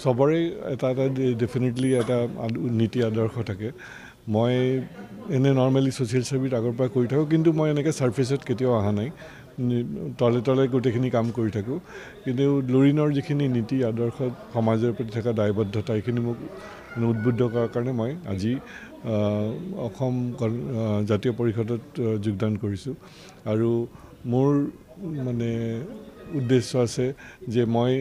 সবৰে এটা ডেফিনেটলি এটা নীতি আদৰ্শ থাকে মই এনে নৰ্মেলি ছ'চিয়েল ছাৰ্ভিচ আগৰ পৰা কৰি থাকোঁ কিন্তু মই এনেকৈ ছাৰ্ফেচত কেতিয়াও অহা নাই তলে তলে গোটেইখিনি কাম কৰি থাকোঁ কিন্তু লুৰিণৰ যিখিনি নীতি আদৰ্শ সমাজৰ প্ৰতি থকা দায়বদ্ধতা এইখিনি মোক উদ্বুদ্ধ কৰাৰ কাৰণে মই আজি অসম জাতীয় পৰিষদত যোগদান কৰিছোঁ আৰু মোৰ মানে উদ্দেশ্য আছে যে মই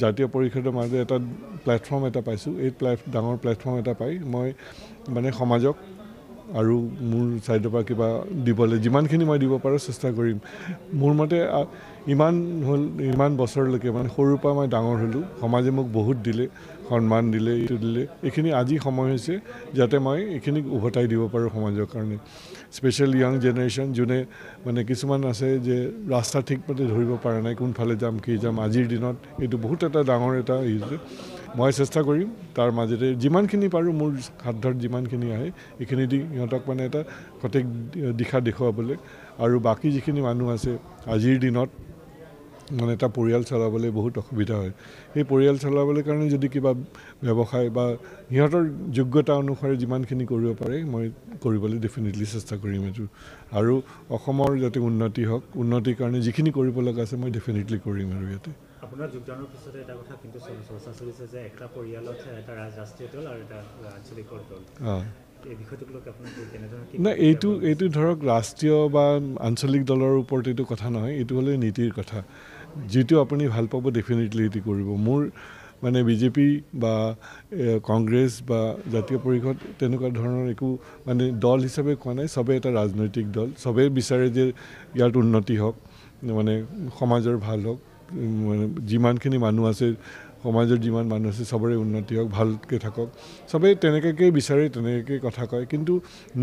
জাতীয় পৰিষদৰ মাজত এটা প্লেটফৰ্ম এটা পাইছোঁ এই ডাঙৰ প্লেটফৰ্ম এটা পাই মই মানে সমাজক আৰু মোৰ চাইডৰ পৰা কিবা দিবলৈ যিমানখিনি মই দিব পাৰোঁ চেষ্টা কৰিম মোৰ মতে ইমান বছৰলৈকে মানে সৰুৰ পৰা মই ডাঙৰ হ'লোঁ সমাজে মোক বহুত দিলে সন্মান দিলে এইটো দিলে এইখিনি আজি সময় হৈছে যাতে মই এইখিনি উভতাই দিব পাৰোঁ সমাজৰ কাৰণে স্পেচিয়েলি য়াং জেনেৰেশ্যন যোনে মানে কিছুমান আছে যে ৰাস্তা ঠিকমতে ধৰিব পৰা নাই কোনফালে যাম কি যাম আজিৰ দিনত এইটো বহুত এটা ডাঙৰ এটা হৈছে মই চেষ্টা কৰিম তাৰ মাজতে যিমানখিনি পাৰোঁ মোৰ সাধ্যত যিমানখিনি আহে এইখিনি দি সিহঁতক মানে এটা সঠিক দিশা দেখুৱাবলৈ আৰু বাকী যিখিনি মানুহ আছে আজিৰ দিনত মানে এটা পৰিয়াল চলাবলৈ বহুত অসুবিধা হয় সেই পৰিয়াল চলাবলৈ কাৰণে যদি কিবা ব্যৱসায় বা সিহঁতৰ যোগ্যতা অনুসাৰে যিমানখিনি কৰিব পাৰে মই কৰিবলৈ ডেফিনেটলি চেষ্টা কৰিম এইটো আৰু অসমৰ যাতে উন্নতি হওক উন্নতিৰ কাৰণে যিখিনি কৰিব লগা আছে মই ডেফিনেটলি কৰিম আৰু ইয়াতে আপোনাৰ যোগদানৰ পিছতে এটা কথা কিন্তু চৰ্চা চলিছে যে একটা পৰিয়ালত এটা ৰাষ্ট্ৰীয় দল আৰু এটা আঞ্চলিক দল এই বিষয়টোক লৈ আপোনাৰ কেনেধৰণৰ না এইটো ধৰক ৰাষ্ট্ৰীয় বা আঞ্চলিক দলৰ ওপৰত এইটো কথা নহয় এইটো হ'লে নীতিৰ কথা যিটো আপুনি ভাল পাব ডেফিনেটলি এইটো কৰিব মোৰ মানে বিজেপি বা কংগ্ৰেছ বা জাতীয় পৰিষদ তেনেকুৱা ধৰণৰ একো মানে দল হিচাপে কোৱা নাই চবেই এটা ৰাজনৈতিক দল চবেই বিচাৰে যে ইয়াত উন্নতি হওক মানে সমাজৰ ভাল হওক মানে যিমানখিনি মানুহ আছে সমাজৰ যিমান মানুহ আছে চবৰে উন্নতি হওক ভালকৈ থাকক চবেই তেনেকৈ বিচাৰে তেনেকৈ কথা কয় কিন্তু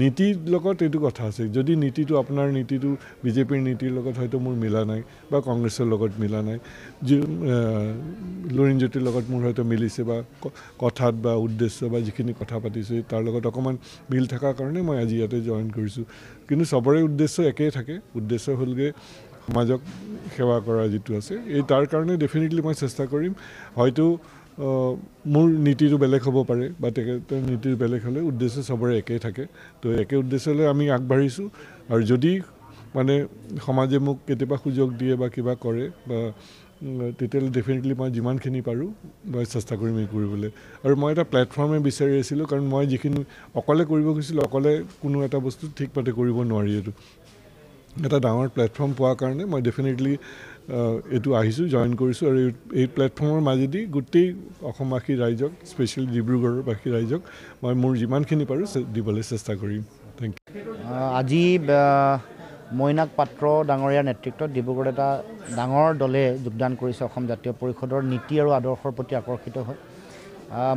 নীতিৰ লগত এইটো কথা আছে যদি নীতিটো আপোনাৰ নীতিটো বিজেপিৰ নীতিৰ লগত হয়তো মোৰ মিলা নাই বা কংগ্ৰেছৰ লগত মিলা নাই লুৰিণজ্যোতিৰ লগত মোৰ হয়তো মিলিছে বা কথাত বা উদ্দেশ্য বা যিখিনি কথা পাতিছোঁ তাৰ লগত অকণমান মিল থকাৰ কাৰণে মই আজি ইয়াতে জইন কৰিছোঁ কিন্তু চবৰে উদ্দেশ্য একেই থাকে উদ্দেশ্য হ'লগৈ সমাজক সেৱা কৰা যিটো আছে এই তাৰ কাৰণে ডেফিনেটলি মই চেষ্টা কৰিম হয়তো মোৰ নীতিটো বেলেগ হ'ব পাৰে বা তেখেতৰ নীতিটো বেলেগ হ'লে উদ্দেশ্য চবৰে একেই থাকে তো একে উদ্দেশ্যলৈ আমি আগবাঢ়িছোঁ আৰু যদি মানে সমাজে মোক কেতিয়াবা সুযোগ দিয়ে বা কিবা কৰে বা তেতিয়াহ'লে ডেফিনেটলি মই যিমানখিনি পাৰোঁ মই চেষ্টা কৰিম এই কৰিবলৈ আৰু মই এটা প্লেটফৰ্মে বিচাৰি আছিলোঁ কাৰণ মই যিখিনি অকলে কৰিব গৈছিলোঁ অকলে কোনো এটা বস্তু ঠিকমতে কৰিব নোৱাৰি এইটো এটা ডাঙৰ প্লেটফৰ্ম পোৱাৰ কাৰণে মই ডেফিনেটলি এইটো আহিছোঁ জইন কৰিছোঁ আৰু এই প্লেটফৰ্মৰ মাজেদি গোটেই অসমবাসী ৰাইজক স্পেচিয়েলি ডিব্ৰুগড়ৰবাসী ৰাইজক মই মোৰ যিমানখিনি পাৰোঁ দিবলৈ চেষ্টা কৰিম থেংক ইউ আজি মৈনাক পাত্ৰ ডাঙৰীয়াৰ নেতৃত্বত ডিব্ৰুগড়ত এটা ডাঙৰ দলে যোগদান কৰিছে অসম জাতীয় পৰিষদৰ নীতি আৰু আদৰ্শৰ প্ৰতি আকৰ্ষিত হয়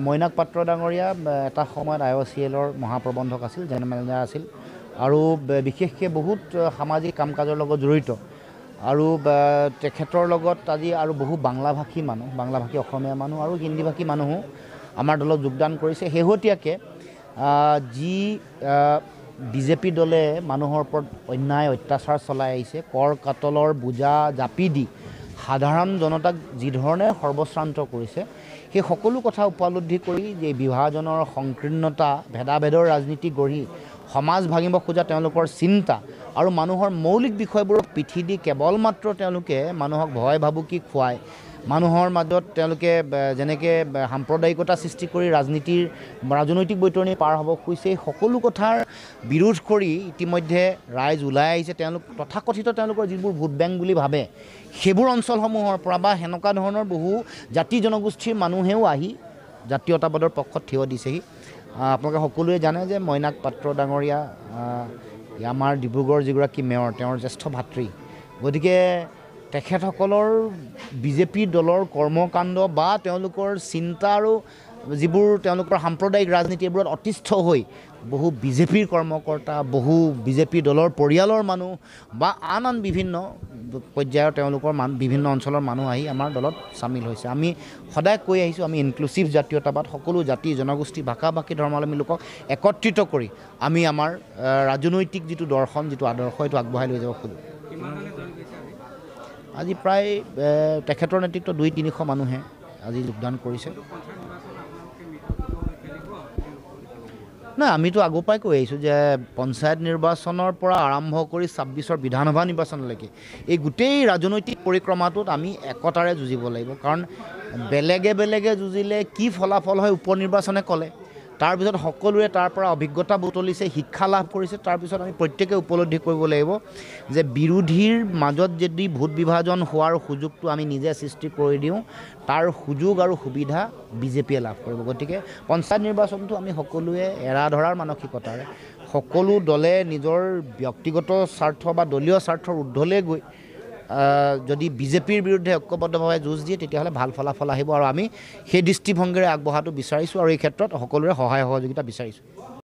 মৈনাক পাত্ৰ ডাঙৰীয়া এটা সময়ত IOCLৰ মহাপ্ৰবন্ধক আছিল জেনেৰেল মেনেজাৰ আছিল আৰু বিশেষকৈ বহুত সামাজিক কাম কাজৰ লগত জড়িত আৰু তেখেতৰ লগত আজি আৰু বহু বাংলাভাষী অসমীয়া মানুহ আৰু হিন্দীভাষী মানুহো আমাৰ দলত যোগদান কৰিছে শেহতীয়াকৈ যি বিজেপি দলে মানুহৰ ওপৰত অন্যায় অত্যাচাৰ চলাই আহিছে কৰ কাটলৰ বোজা জাপি দি সাধাৰণ জনতাক যি ধৰণে সৰ্বশ্ৰান্ত কৰিছে সেই সকলো কথা উপলব্ধি কৰি যে বিভাজনৰ সংকীৰ্ণতা ভেদাভেদৰ ৰাজনীতি গঢ়ি সমাজ ভাঙিব খোজা তেওঁলোকৰ চিন্তা আৰু মানুহৰ মৌলিক বিষয়বোৰক পিঠি দি কেৱল মাত্ৰ তেওঁলোকে মানুহক ভয় ভাবুকি খুৱায় মানুহৰ মাজত তেওঁলোকে যেনেকৈ সাম্প্ৰদায়িকতা সৃষ্টি কৰি ৰাজনৈতিক বৈতৰণি পাৰ হ'ব খুজিছে এই সকলো কথাৰ বিৰোধ কৰি ইতিমধ্যে ৰাইজ ওলাই আহিছে তেওঁলোক তথাকথিত তেওঁলোকৰ যিবোৰ ভোট বেংক বুলি ভাবে সেইবোৰ অঞ্চলসমূহৰ পৰা বা সেনেকুৱা ধৰণৰ বহু জাতি জনগোষ্ঠীৰ মানুহেও আহি জাতীয়তাবাদৰ পক্ষত থিয় দিছেহি আপোনালোকে সকলোৱে জানে যে মৈনাক পাত্ৰ ডাঙৰীয়া আমাৰ ডিব্ৰুগড়ৰ যিগৰাকী মেয়ৰ তেওঁৰ জ্যেষ্ঠ ভাতৃ গতিকে তেখেতসকলৰ বিজেপি দলৰ কৰ্মকাণ্ড বা তেওঁলোকৰ চিন্তা আৰু যিবোৰ তেওঁলোকৰ সাম্প্ৰদায়িক ৰাজনীতি এইবোৰত অতিষ্ঠ হৈ বহু বিজেপিৰ কৰ্মকৰ্তা বহু বিজেপি দলৰ পৰিয়ালৰ মানুহ বা আন বিভিন্ন পৰ্যায়ৰ তেওঁলোকৰ বিভিন্ন অঞ্চলৰ মানুহ আহি আমাৰ দলত চামিল হৈছে আমি সদায় কৈ আহিছোঁ আমি ইনক্লুচিভ জাতীয়তাবাদ সকলো জাতি জনগোষ্ঠী ভাষা ভাষী ধৰ্মাৱলম্বী লোকক একত্ৰিত কৰি আমি আমাৰ ৰাজনৈতিক যিটো দৰ্শন যিটো আদৰ্শ এইটো আগবঢ়াই লৈ যাব খোজোঁ আজি প্ৰায় তেখেতৰ নেতৃত্বত 200-300 মানুহে আজি যোগদান কৰিছে না আমিতো আগৰ পৰাই কৈ আহিছোঁ যে পঞ্চায়ত নিৰ্বাচনৰ পৰা আৰম্ভ কৰি 26ৰ বিধানসভা নিৰ্বাচনলৈকে এই গোটেই ৰাজনৈতিক পৰিক্ৰমাটোত আমি একতাৰে যুঁজিব লাগিব কাৰণ বেলেগে বেলেগে যুঁজিলে কি ফলাফল হয় উপ নিৰ্বাচনে ক'লে তাৰপিছত সকলোৱে তাৰ পৰা অভিজ্ঞতা বুটলিছে শিক্ষা লাভ কৰিছে তাৰপিছত আমি প্ৰত্যেকে উপলব্ধি কৰিব লাগিব যে বিৰোধীৰ মাজত যদি ভোট বিভাজন হোৱাৰ সুযোগটো আমি নিজে সৃষ্টি কৰি দিওঁ তাৰ সুযোগ আৰু সুবিধা বিজেপিয়ে লাভ কৰিব গতিকে পঞ্চায়ত নিৰ্বাচনটো আমি সকলোৱে এৰা ধৰাৰ মানসিকতাৰে সকলো দলে নিজৰ ব্যক্তিগত স্বাৰ্থ বা দলীয় স্বাৰ্থৰ ঊৰ্ধ্বলৈ গৈ যদি বিজেপিৰ বিৰুদ্ধে ঐক্যবদ্ধভাৱে যুঁজ দিয়ে তেতিয়াহ'লে ভাল ফলাফল আহিব আৰু আমি সেই দৃষ্টিভংগীৰে আগবঢ়াটো বিচাৰিছোঁ আৰু এই ক্ষেত্ৰত সকলোৰে সহায় সহযোগিতা বিচাৰিছোঁ